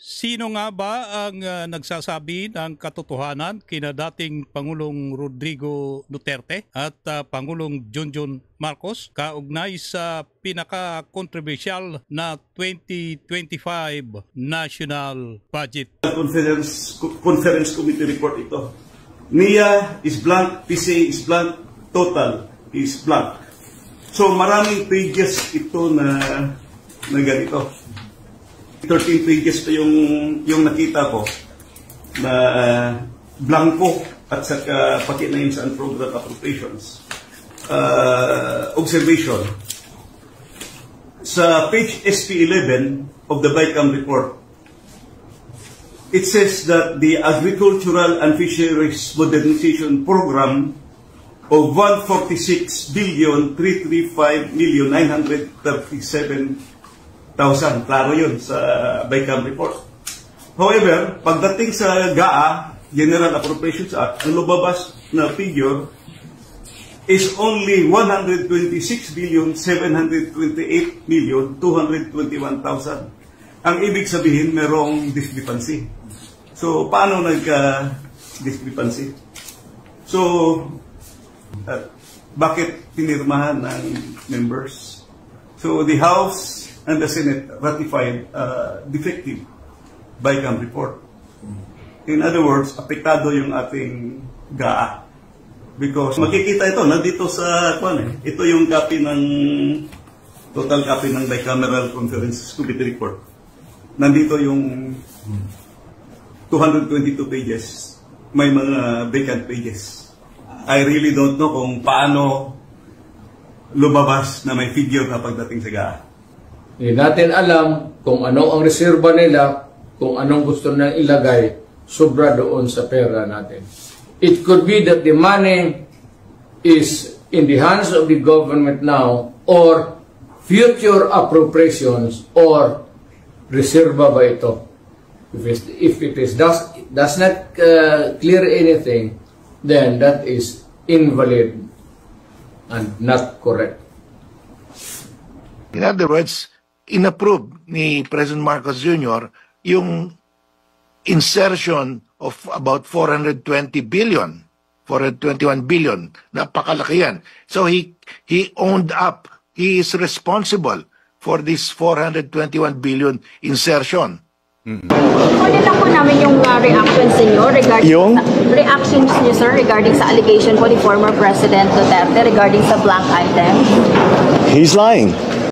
Sino nga ba ang nagsasabi ng katotohanan kina dating Pangulong Rodrigo Duterte at Pangulong Bongbong Marcos kaugnay sa pinaka-controversial na 2025 national budget? Conference Committee report ito. NIA is blank, PCA is blank, total is blank. So maraming pages ito na ganito. 13 pages pa yung nakita ko na blanco at saka pati na yun sa unprogrammed appropriations. Observation. Sa page SP11 of the BICAM report, it says that the Agricultural and Fisheries Modernization Program of 146,335,937,000. Klaro yun sa BICAM report. However, pagdating sa GAA, General Appropriations Act, ang lumabas na figure is only 126,728,221,000. Ang ibig sabihin, merong discrepancy. So, paano nagka-discrepancy? So, bakit pinirmahan ng members? So, the House and the Senate ratified defective BICAM report. In other words, apektado yung ating GAA. Because makikita ito, nandito sa ito yung copy ng total copy ng Bicameral Conference Committee report. Nandito yung 222 pages. May mga vacant pages. I really don't know kung paano lumabas na may figure na pagdating sa GAA. Hindi natin alam kung ano ang reserba nila, kung anong gusto na ilagay sobra doon sa pera natin. It could be that the money is in the hands of the government now or future appropriations or reserva ba ito. If it does not clear anything, then that is invalid and not correct. In other words, inapprove ni President Marcos Jr. yung insertion of about 421 billion. Napakalaki yan. So he owned up, he is responsible for this 421 billion insertion. Kunin lang po namin yung reactions niyo regarding reactions niyo, sir, regarding sa allegation po ni former President Duterte regarding sa blank items. He's lying.